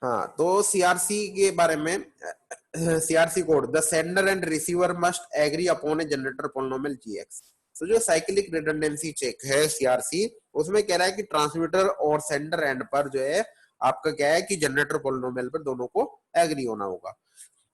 हाँ, तो सीआरसी के बारे में, CRC code, the sender and receiver must agree upon a generator polynomial GX. तो जो साइक्लिक रिडंडेंसी चेक है सीआरसी, उसमें कह रहा है कि ट्रांसमीटर और सेंडर एंड पर जो है आपका क्या है कि जनरेटर पोलिनोमियल पर दोनों को एग्री होना होगा।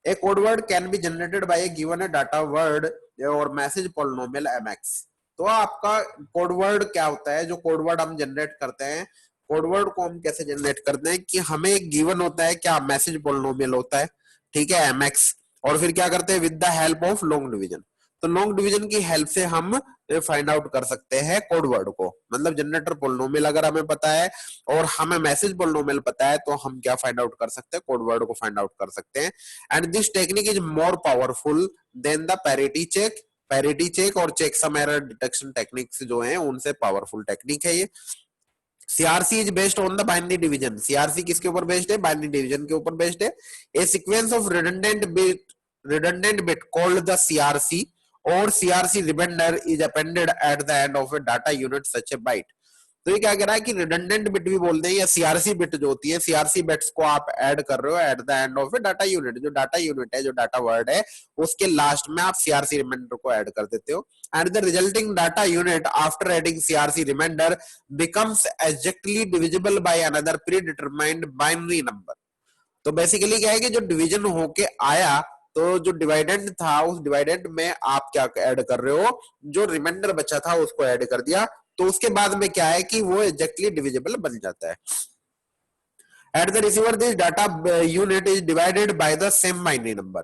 A code word can be generated by a given a data word और मैसेज पोलिनोमियल एमएक्स। तो आपका कोड वर्ड क्या होता है, जो कोड वर्ड हम जनरेट करते हैं, कोड वर्ड को हम कैसे जनरेट करते हैं कि हमें एक गिवन होता है, क्या मैसेज पोलिनोमियल होता है, ठीक है, एमएक्स, और फिर क्या करते हैं with the help of long division. तो लॉन्ग डिवीजन की हेल्प से हम फाइंड आउट कर सकते हैं कोड वर्ड को, मतलब जनरेटर पोलिनोमियल अगर हमें पता है और हमें मैसेज पोलिनोमियल पता है तो हम क्या फाइंड आउट कर सकते हैं, कोड वर्ड को फाइंड आउट कर सकते हैं। And this technique is more powerful than the parity check. Parity check और checksum error detection techniques जो हैं उनसे पावरफुल टेक्निक है ये। CRC is based on the binary division. CRC किसके ऊपर बेस्ड है, बाइनरी डिवीजन के ऊपर बेस्ड है। A sequence of redundant bit called the CRC or CRC remainder is appended at the end of a data unit such a byte। तो ये क्या कह रहा है कि रिडंडेंट बिट भी बोलते हैं, या सीआरसी बिट जो होती है, सीआरसी बिट्स को आप ऐड कर रहे हो at the end of A data unit. जो डाटा यूनिट है, जो डाटा वर्ड है, उसके लास्ट में आप सीआरसी रिमाइंडर को ऐड कर देते हो। And the resulting data unit after adding CRC remainder becomes exactly divisible by another predetermined binary number. तो बेसिकली क्या है कि जो डिवीजन होके आया, तो जो डिवाइडेंड था उस डिवाइडेंड में आप क्या ऐड कर रहे हो, जो रिमाइंडर बचा था उसको ऐड कर दिया, तो उसके बाद में क्या है कि वो एग्जैक्टली डिविजिबल बन जाता है। At the receiver this data unit is divided by the same binary number.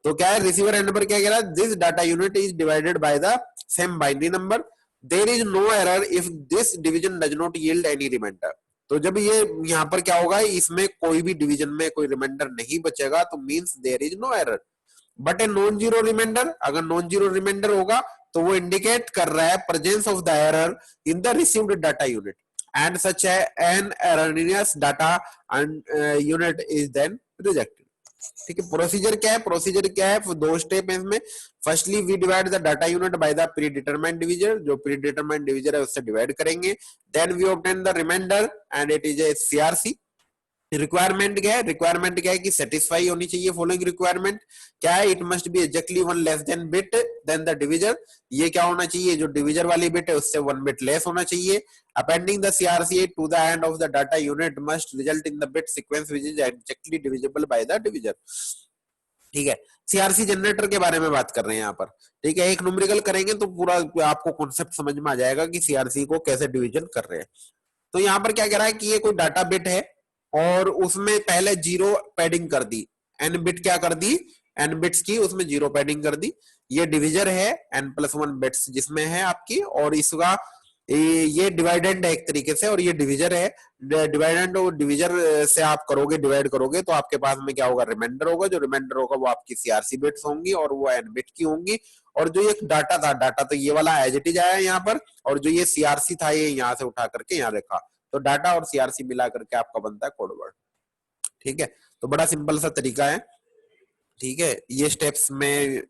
तो क्या है, रिसीवर एंड पर क्या कह रहा है, this data unit is divided by the same binary number. There is no error if this division does not yield any remainder. तो जब ये यहाँ पर क्या होगा, इसमें कोई भी डिवीजन में कोई रिमाइंडर नहीं बचेगा, तो means there is no error. But a non zero remainder, अगर नॉन जीरो रिमाइंडर होगा तो वो इंडिकेट कर रहा है presence of the error in the received data unit, and such an erroneous data unit is then rejected. ठीक है, procedure क्या है, प्रोसीजर क्या है, दो स्टेप है इसमें। Firstly we divide the data unit by the predetermined divisor, जो प्री डिटरमाइंड डिवीजर है उससे डिवाइड करेंगे। Then we obtain the remainder and it is a CRC. Requirement क्या है, रिक्वायरमेंट क्या है कि सेटिस्फाई होनी चाहिए फॉलोइंग रिक्वायरमेंट। क्या है, it must be exactly one less than bit than the divisor. ये क्या होना चाहिए, जो डिविजर वाली बिट है उससे वन बिट लेस होना चाहिए। Appending the CRC to the end of the data unit must result in the bit sequence which is exactly divisible by the divisor. ठीक है, सीआरसी जनरेटर के बारे में बात कर रहे हैं यहाँ पर। ठीक है, एक न्यूमेरिकल करेंगे तो पूरा आपको कॉन्सेप्ट समझ में आ जाएगा कि सीआरसी को कैसे डिवीजन कर रहे हैं। तो यहाँ पर क्या कह रहा है कि ये कोई डाटा बिट है और उसमें पहले जीरो पैडिंग कर दी, एन बिट क्या कर दी, एन बिट्स की उसमें जीरो पैडिंग कर दी। ये डिविजर है एन प्लस वन बिट्स जिसमें है आपकी, और इसका ये डिवाइडेंड है एक तरीके से, और ये डिविजर है। डिवाइडेंड और डिविजर से आप करोगे, डिवाइड करोगे तो आपके पास में क्या होगा, रिमाइंडर होगा। जो रिमाइंडर होगा वो आपकी सीआरसी बिट्स होंगी और वो एन बिट की होंगी। और जो ये डाटा था, डाटा तो ये वाला एज इट इज आया यहाँ पर, और जो ये सीआरसी था ये यहाँ से उठा करके यहाँ रखा। तो डाटा और सीआरसी मिला करके आपका बनता है कोड वर्ड। ठीक है, तो बड़ा सिंपल सा तरीका है। ठीक है, ये स्टेप्स में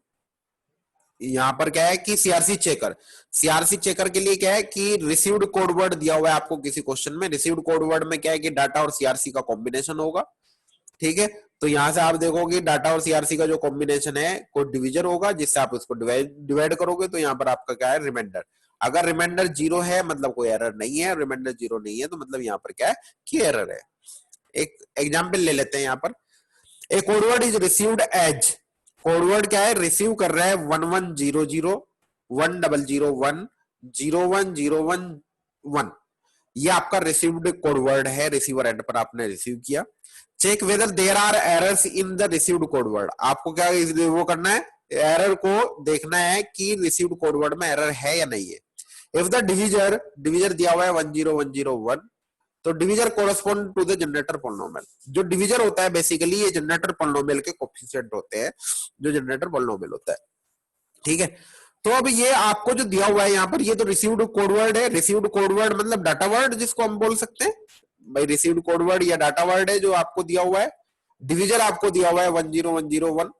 यहाँ पर क्या है कि सीआरसी चेकर, सीआरसी चेकर के लिए क्या है कि रिसीव्ड कोड वर्ड दिया हुआ है आपको किसी क्वेश्चन में। रिसीव्ड कोड वर्ड में क्या है कि डाटा और सीआरसी का कॉम्बिनेशन होगा। ठीक है, तो यहां से आप देखोगे डाटा और सीआरसी का जो कॉम्बिनेशन है कोई डिविजर होगा जिससे आप उसको डिवाइड करोगे, तो यहाँ पर आपका क्या है, रिमाइंडर। अगर रिमाइंडर जीरो है मतलब कोई एरर नहीं है, रिमाइंडर जीरो नहीं है तो मतलब यहाँ पर क्या है कि एरर है। एक एग्जाम्पल ले लेते हैं यहाँ पर। A codeword is received as, codeword क्या है, रिसीव कर रहा है 1100 1001 0101। ये आपका रिसीव्ड कोडवर्ड है, रिसीवर एंड पर आपने रिसीव किया। Check whether there are errors in the received codeword. आपको क्या वो करना है, एरर को देखना है कि रिसीव्ड कोडवर्ड में एरर है या नहीं है। इफ द डिविजर, डिविजर दिया हुआ है 10101, तो divisor correspond to the generator polynomial. जो डिविजर होता है बेसिकली ये जनरेटर पोलिनोमियल के कोएफिशिएंट होते हैं, जो जनरेटर पोलिनोमियल होता है। ठीक है, तो अब ये आपको जो दिया हुआ है यहाँ पर, ये तो रिसीव्ड कोडवर्ड है। रिसीव्ड कोडवर्ड मतलब डाटा वर्ड जिसको हम बोल सकते हैं भाई, रिसीव्ड कोडवर्ड या डाटा वर्ड है जो आपको दिया हुआ है। डिविजर आपको दिया हुआ है 10101।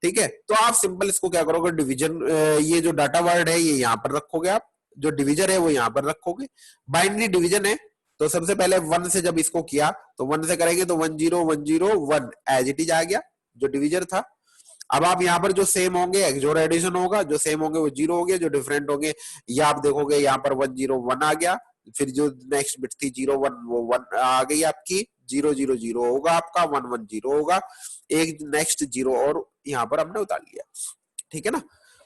ठीक है, तो आप सिंपल इसको क्या करोगे, डिवीजन, ये जो डाटा वर्ड है ये यहाँ पर रखोगे आप, जो डिविजर है वो यहाँ पर रखोगे। बाइनरी डिवीजन है, तो सबसे पहले 1 से जब इसको किया तो 1 से करेंगे तो 1 0 1 0 1 एज इट इज आ गया जो डिविजर था। अब आप यहाँ पर जो सेम होंगे जो एडिशन होगा, जो सेम होंगे वो 0 हो गया, जो डिफरेंट होंगे ये आप देखोगे यहाँ पर 1 0 1 आ गया, फिर जो नेक्स्ट बिट थी 0 1 वो 1 आ गई आपकी, 0 0 0 होगा आपका, 1 1 0 होगा, एक नेक्स्ट 0 और यहाँ पर हमने उतार लिया, ठीक है ना।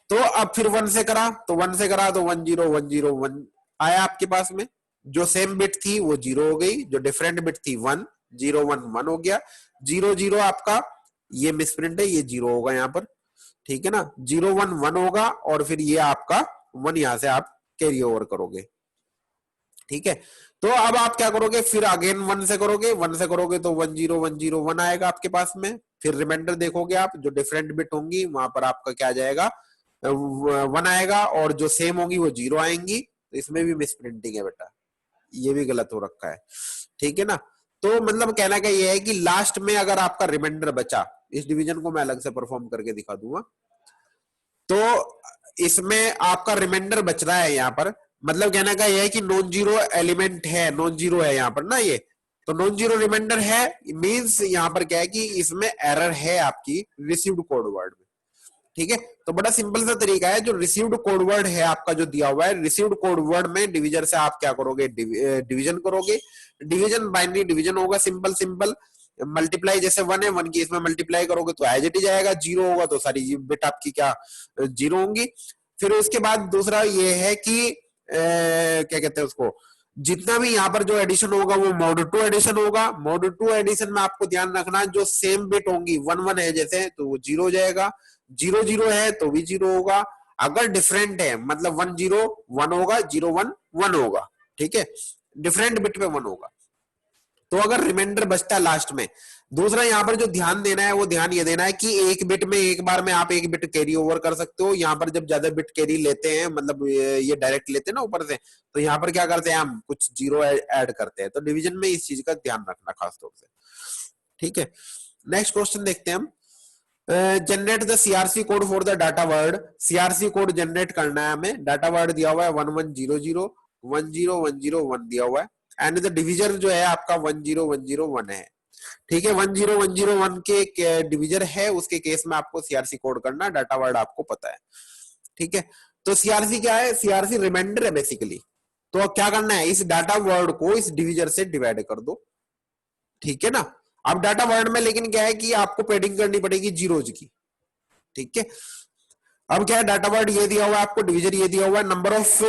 तो अब फिर 1 से करा तो 1 से करा तो 1 0 1 0 1 आया आपके पास में, जो सेम बिट थी वो 0 हो गई, जो डिफरेंट बिट थी 1 0 1 1 हो गया, 0 0 आपका ये मिसप्रिंट है, ये 0 होगा यहाँ पर, ठीक है ना, 0 1 1 होगा और फिर ये आपका 1 यहां से आप कैरी ओवर करोगे, ठीक है। तो अब आप क्या करोगे, फिर अगेन 1 से करोगे, 1 से करोगे तो 1 0 1 0 1 आएगा आपके पास में, फिर रिमाइंडर देखोगे आप, जो डिफरेंट बिट होंगी वहां पर आपका क्या जाएगा 1 आएगा, और जो सेम होंगी वो 0 आएंगी, तो इसमें भी मिसप्रिंटिंग है बेटा, ये भी गलत हो रखा है, ठीक है ना। तो मतलब कहना का ये है कि लास्ट में अगर आपका रिमाइंडर बचा, इस डिवीजन को मैं अलग से परफॉर्म करके दिखा दूंगा, तो इसमें आपका रिमाइंडर बच रहा है यहाँ पर, मतलब कहने का यह है कि नॉन जीरो एलिमेंट है, नॉन जीरो है यहाँ पर ना, ये तो नॉन जीरो रिमाइंडर है, मींस यहाँ पर क्या है कि इसमें एरर है आपकी रिसीव्ड कोड वर्ड में, ठीक है। तो बड़ा सिंपल सा तरीका है, जो रिसीव्ड कोड वर्ड है आपका जो दिया हुआ है, रिसीव्ड कोड वर्ड में डिविजर से आप क्या करोगे, डिवीजन करोगे, डिवीजन बाइनरी डिवीजन होगा, सिंपल सिंपल, मल्टीप्लाई जैसे 1 है 1 की इसमें मल्टीप्लाई करोगे तो एज इट इज आएगा, 0 होगा तो सारी बिट आपकी क्या 0 होंगी। फिर उसके बाद दूसरा ये है कि क्या कहते हैं उसको, जितना भी यहाँ पर जो एडिशन होगा वो मोड 2 एडिशन होगा, मोड 2 एडिशन में आपको ध्यान रखना जो सेम बिट होंगी 1 1 है जैसे तो वो 0 हो जाएगा, 0 0 है तो भी 0 होगा, अगर डिफरेंट है मतलब 1 0 1 होगा, 0 1 1 होगा, ठीक है, डिफरेंट बिट पे 1 होगा। तो अगर रिमाइंडर बचता है लास्ट में, दूसरा यहाँ पर जो ध्यान देना है वो ध्यान ये देना है कि एक बिट में एक बार में आप एक बिट कैरी ओवर कर सकते हो, यहाँ पर जब ज्यादा बिट कैरी लेते हैं मतलब ये डायरेक्ट लेते हैं ना ऊपर से, तो यहाँ पर क्या करते हैं हम कुछ 0 ऐड करते हैं, तो डिवीजन में इस चीज का ध्यान रखना खास तौर से, ठीक है। नेक्स्ट क्वेश्चन देखते हैं हम, generate the CRC code for the data word, CRC code generate करना है हमें, डाटा वर्ड दिया हुआ है 1 1 0 0 1 0 1 0 1 दिया हुआ है, एंड द डिविजर जो है आपका 1 0 1 0 1 है, ठीक है। 1 0 1 0 1 के डिविजर है, उसके केस में आपको सीआरसी कोड करना, डाटा वर्ड आपको पता है, ठीक है। तो सीआरसी क्या है, सीआरसी रिमाइंडर है बेसिकली, तो क्या करना है, इस डाटा वर्ड को इस डिविजर से डिवाइड कर दो, ठीक है ना। अब डाटा वर्ड में लेकिन क्या है कि आपको पेडिंग करनी पड़ेगी जीरोज की, ठीक है। अब क्या है, डाटा वर्ड ये दिया हुआ है आपको, डिवीजर ये दिया हुआ है, नंबर ऑफ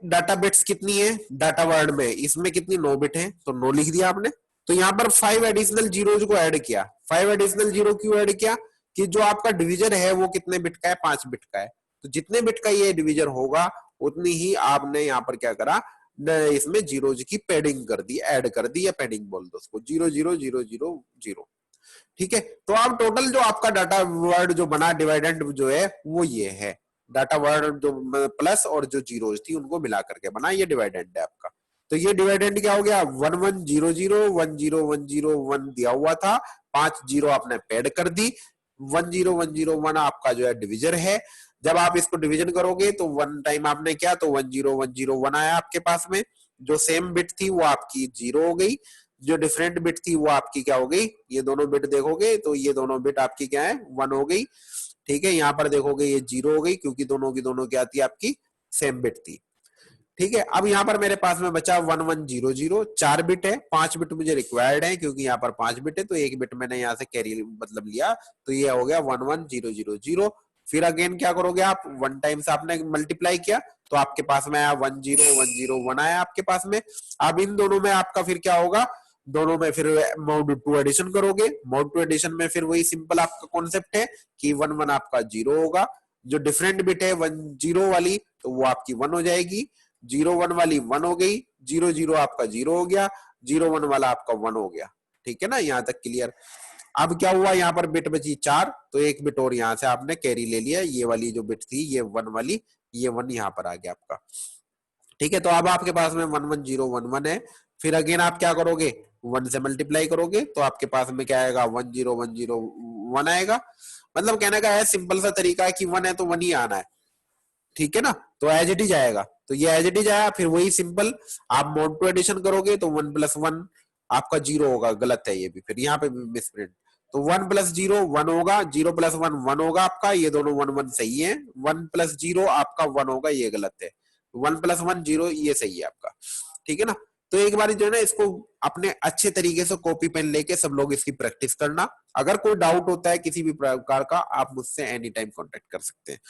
डाटा बिट्स कितनी है डाटा वर्ड में, इसमें कितनी 9 बिट है, तो 9 लिख दिया आपने, तो यहाँ पर 5 एडिशनल जीरोज को ऐड किया, 5 एडिशनल जीरो क्यों ऐड किया, कि जो आपका डिवीजर है वो कितने बिट का है, 5 बिट का है, तो जितने बिट का ये डिवीजर होगा उतनी ही आपने यहाँ पर क्या करा, इसमें जीरोज की पेडिंग कर दी, ऐड कर दी, या पेडिंग बोल दो उसको, 0 0 0 0 0, ठीक है। तो अब टोटल जो आपका डाटा वर्ड जो बना डिवाइडेंड जो है वो ये है, डाटा वर्ड जो प्लस और जो जीरोज थी उनको मिला करके बना, ये डिवाइडेंड है आपका। तो ये डिवाइडेंड क्या हो गया, 1 1 0 0 1 0 1 0 1 दिया हुआ था, 5 जीरो आपने पेड कर दी, 1 0 1 0 1 आपका जो है डिविजर है। जब आप इसको डिवीजन करोगे तो 1 टाइम आपने क्या, तो 1 0 1 0 1 आया आपके पास में, जो सेम बिट थी वो आपकी 0 हो गई, जो डिफरेंट बिट थी वो आपकी क्या हो गई, ये दोनों बिट देखोगे तो ये दोनों बिट आपकी क्या है 1 हो गई, ठीक है। यहाँ पर देखोगे ये 0 हो गई क्योंकि दोनों की दोनों क्या थी आपकी सेम बिट थी, ठीक है। अब यहाँ पर मेरे पास में बचा 1 1 0 0, 4 बिट है, 5 बिट मुझे रिक्वायर्ड है क्योंकि यहाँ पर 5 बिट है, तो एक बिट मैंने यहाँ से कैरी मतलब लिया, तो ये हो गया 1 1 0 0 0। फिर अगेन क्या करोगे आप, 1 टाइम्स आपने मल्टीप्लाई किया तो आपके पास में आया 1 0 1 0 1 आया आपके पास में। अब इन दोनों में आपका फिर क्या होगा, दोनों में फिर मोड 2 एडिशन करोगे, मोड 2 एडिशन में फिर वही सिंपल आपका कॉन्सेप्ट है कि 1 1 आपका 0 होगा, जो डिफरेंट बिट है 1 0 वाली तो वो आपकी 1 हो जाएगी, 0 1 वाली 1 हो गई, 0 0 आपका 0 हो गया, 0 1 वाला आपका 1 हो गया, ठीक है ना, यहाँ तक क्लियर। अब क्या हुआ, यहाँ पर बिट बची 4, तो एक बिट और यहाँ से आपने कैरी ले लिया, ये वाली जो बिट थी ये 1 वाली, ये 1 यहाँ पर आ गया आपका, ठीक है। तो अब आपके पास में 1 1 0 1 1 है, फिर अगेन आप क्या करोगे, 1 से मल्टीप्लाई करोगे तो आपके पास में क्या आएगा, 1 0 1 0 1 आएगा। मतलब कहने का है सिंपल सा तरीका है कि 1 है तो 1 ही आना है, ठीक है ना, तो एज इट इज आएगा। तो ये एज इट इज आया। फिर वही सिंपल आप मोड टू एडिशन करोगे तो 1+1 आपका 0 होगा, गलत है ये भी, फिर यहाँ पे भी मिसप्रिंट। तो 1+0 1 होगा, 0+1 1 होगा आपका, ये दोनों 1 1 सही है। 1+0 आपका 1 होगा, ये गलत है। 1+1 0 ये सही है आपका, ठीक है ना। तो एक बार जो है ना इसको अपने अच्छे तरीके से कॉपी पेन लेके सब लोग इसकी प्रैक्टिस करना। अगर कोई डाउट होता है किसी भी प्रकार का, आप मुझसे एनी टाइम कॉन्टेक्ट कर सकते हैं,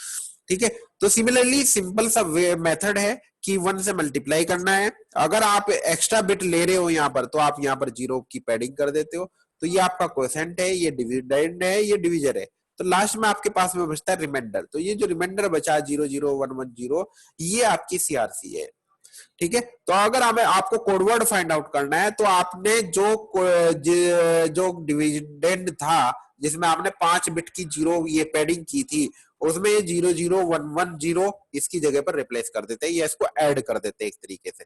ठीक है। तो सिमिलरली सिंपल सा मेथड है कि 1 से मल्टीप्लाई करना है। अगर आप एक्स्ट्रा बिट ले रहे हो यहाँ पर, तो आप यहाँ पर 0 की पैडिंग कर देते हो। तो ये आपका क्वोशेंट है, ये डिविडेंड है, ये डिविजर है। तो लास्ट में आपके पास में बचता है रिमाइंडर। तो ये जो रिमाइंडर बचा 0 0 1 1 0, ये आपकी सीआरसी है, ठीक है। तो अगर हमें आपको कोडवर्ड फाइंड आउट करना है, तो आपने जो डिविडेंड था जिसमें आपने 5 बिट की 0 ये पैडिंग की थी, उसमें 0 0 1 1 0 इसकी जगह पर रिप्लेस कर देते हैं या इसको ऐड कर देते हैं एक तरीके से,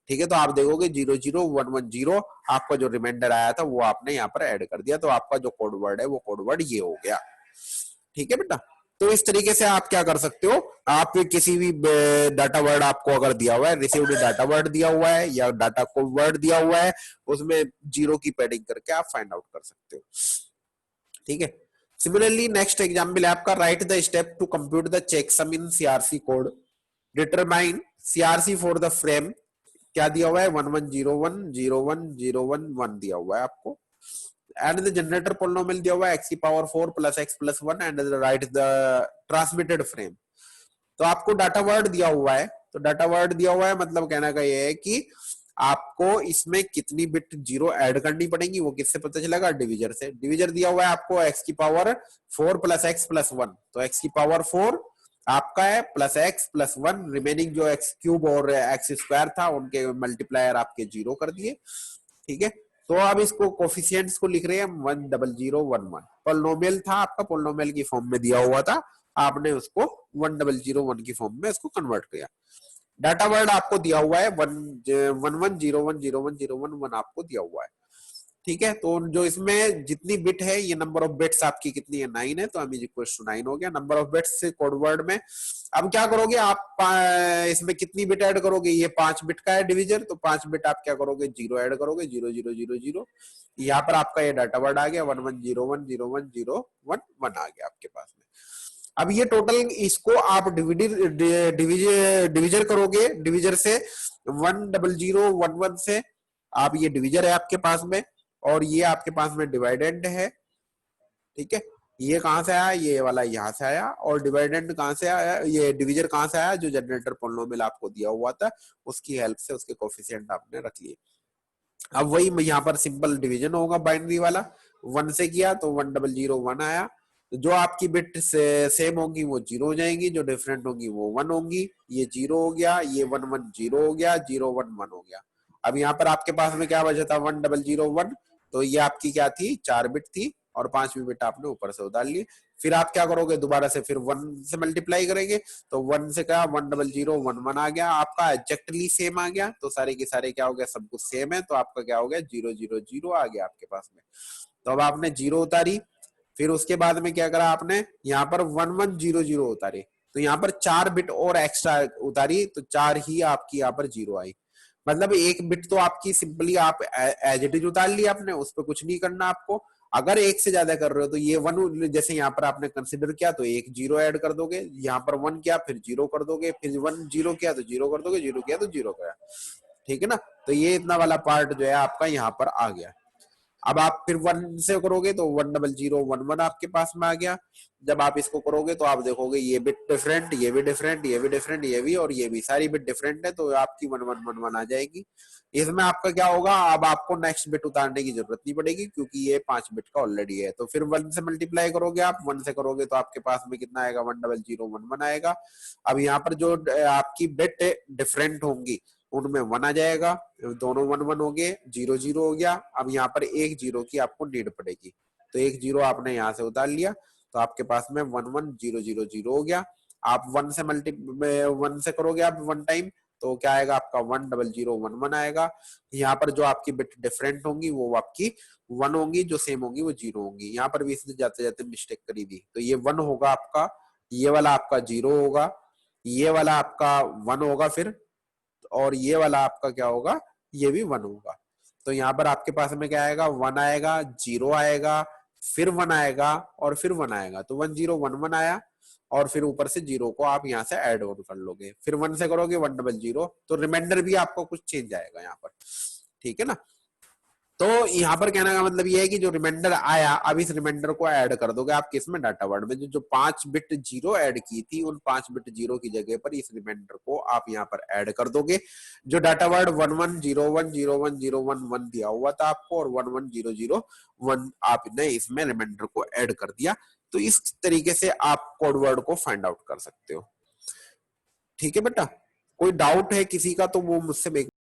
ठीक है। तो आप देखोगे 0 0 1 1 0 आपका जो रिमाइंडर आया था वो आपने यहाँ पर ऐड कर दिया। तो आपका जो कोड वर्ड है वो कोड वर्ड ये हो गया, ठीक है बेटा। तो इस तरीके से आप क्या कर सकते हो, आप किसी भी डाटा वर्ड आपको अगर दिया हुआ है, रिसीव्ड डाटा वर्ड दिया हुआ है या डाटा को वर्ड दिया हुआ है, उसमें 0 की पैडिंग करके आप फाइंड आउट कर सकते हो, ठीक है। सिमिलरली नेक्स्ट एग्जांपल है आपका, write the step to compute the checksum in CRC code, determine CRC for the frame. क्या दिया हुआ है, 1 1 0 1 0 1 0 1 1 दिया हुआ है आपको। एंड द जनरेटर पोलिनोमियल दिया हुआ है x की power 4 + x + 1 and right the transmitted frame. तो आपको डाटा वर्ड दिया हुआ है, तो डाटा वर्ड दिया हुआ है मतलब कहना का ये है कि आपको इसमें कितनी बिट 0 ऐड करनी पड़ेगी। वो किससे पता चलेगा, डिविजर से। डिविजर दिया हुआ है आपको x की पावर 4 + x + 1, तो x की पावर 4 आपका है प्लस x + 1, रिमेनिंग जो x³ और x² था उनके मल्टीप्लायर आपके 0 कर दिए, ठीक है। तो अब इसको कोफिशिएंट्स को लिख रहे हैं 1 0 0 1 1। पोलिनोमियल था आपका, पोलिनोमियल की फॉर्म में दिया हुआ था, आपने उसको 1 0 0 1 की फॉर्म में इसको कन्वर्ट किया। डाटा वर्ड आपको दिया हुआ है 1 1 1 0 1 0 1 0 1 1 आपको दिया हुआ है, ठीक है। तो जो इसमें जितनी बिट है, ये नंबर ऑफ बिट्स आपकी कितनी है, 9 है। तो अभी इक्वल टू 9 हो गया नंबर ऑफ बिट्स से कोड वर्ड में। अब क्या करोगे आप, इसमें कितनी बिट ऐड करोगे, ये 5 बिट का है डिविजर, तो 5 बिट आप क्या करोगे, 0 ऐड करोगे, 0 0 0 0। यहाँ पर आपका ये डाटा वर्ड आ गया 1 1 0 1 0 1 0 1 1 आ गया आपके पास में। अब ये टोटल इसको आप डिविजर करोगे, डिविजर से 1 0 0 1 1 से आप, ये डिविजर है आपके पास में, और ये आपके पास में डिवाइडेंड है, ठीक है। ये कहां से आया, ये वाला यहाँ से आया, और डिवाइडेंड कहां से आया, ये डिविजर कहां से आया, जो जनरेटर पोलिनोमियल आपको दिया हुआ था उसकी हेल्प से उसके कोफिशिएंट आपने रख लिए। अब वही यहाँ पर सिंपल डिवीजन होगा बाइनरी वाला, 1 से किया तो 1 0 0 1 आया। जो आपकी बिट सेम होगी वो 0 हो जाएंगी, जो डिफरेंट होगी वो 1 होंगी। ये 0 हो गया, ये 1 1 0 हो गया, 0 1 1 हो गया। अब यहाँ पर आपके पास में क्या बचा था, 1 0 0 1। तो ये आपकी क्या थी, 4 बिट थी, और 5वीं बिट आपने ऊपर से उतार ली। फिर आप क्या करोगे, दोबारा से फिर 1 से मल्टीप्लाई करेंगे, तो 1 से क्या 1 0 0 1 1 आ गया आपका, एग्जैक्टली सेम आ गया। तो सारे के सारे क्या हो गया, सब कुछ सेम है, तो आपका क्या हो गया 0 0 0 आ गया आपके पास में। तो अब आपने 0 उतारी, फिर उसके बाद में क्या करा आपने, यहाँ पर 1 1 0 0 उतारी, तो यहाँ पर 4 बिट और एक्स्ट्रा उतारी, तो 4 ही आपकी यहाँ पर 0 आई। मतलब 1 बिट तो आपकी सिंपली आप एज इट इज उतार लिया आपने, उस पर कुछ नहीं करना आपको। अगर 1 से ज्यादा कर रहे हो तो ये 1, जैसे यहाँ पर आपने कंसिडर किया तो 1 0 ऐड कर दोगे, यहाँ पर 1 किया फिर 0 कर दोगे, फिर 1 0 किया तो 0 कर दोगे, 0 किया तो 0 किया, ठीक है ना। तो ये इतना वाला पार्ट जो है आपका यहाँ पर आ गया। अब आप फिर 1 से करोगे तो 1 0 0 1 1 आपके पास में आ गया। जब आप इसको करोगे तो आप देखोगे ये बिट डिफरेंट, ये भी डिफरेंट, ये भी डिफरेंट, ये भी और ये भी, सारी बिट डिफरेंट है, तो आपकी 1 1 1 1 आ जाएगी। इसमें आपका क्या होगा, अब आपको नेक्स्ट बिट उतारने की जरूरत नहीं पड़ेगी क्योंकि ये 5 बिट का ऑलरेडी है। तो फिर 1 से मल्टीप्लाई करोगे आप, 1 से करोगे तो आपके पास में कितना आएगा, 1 0 0 1 1 आएगा। अब यहाँ पर जो आपकी बिट डिफरेंट होंगी उनमें 1 आ जाएगा, दोनों 1 1 हो गए, 0 0 हो गया। अब यहाँ पर एक 0 की आपको नीड पड़ेगी, तो एक 0 आपने यहाँ से उतार लिया, तो आपके पास में 1 1 0 0 0 हो गया। आप 1 से करोगे आप 1 टाइम, तो क्या आएगा आपका 1 0 0 1 1 आएगा। यहाँ पर जो आपकी बिट डिफरेंट होंगी वो आपकी 1 होंगी, जो सेम होंगी वो 0 होंगी। यहाँ पर भी इसने जाते जाते मिस्टेक करी थी, तो ये 1 होगा आपका, ये वाला आपका 0 होगा, ये वाला आपका 1 होगा फिर, और ये वाला आपका क्या होगा, ये भी 1 होगा। तो यहाँ पर आपके पास में क्या आएगा, 1 आएगा, 0 आएगा, फिर 1 आएगा और फिर 1 आएगा। तो 1 0 1 1 आया, और फिर ऊपर से 0 को आप यहाँ से ऐड ऑन कर लोगे, फिर 1 से करोगे 1 0 0, तो रिमाइंडर भी आपको कुछ चेंज आएगा यहाँ पर, ठीक है ना। तो यहाँ पर कहने का मतलब ये है कि जो रिमाइंडर आया, अब इस रिमाइंडर को ऐड कर दोगे आप किसमें, डाटा वर्ड में। जो 5 बिट जीरो ऐड की थी, उन 5 बिट जीरो की जगह पर इस रिमाइंडर को आप यहाँ पर ऐड कर दोगे। जो डाटा वर्ड 1101010111 दिया हुआ था आपको, और 110001 आपने इसमें रिमाइंडर को ऐड कर दिया। तो इस तरीके से आप कोड वर्ड को फाइंड आउट कर सकते हो। ठीक है बेटा, कोई डाउट है किसी का तो वो मुझसे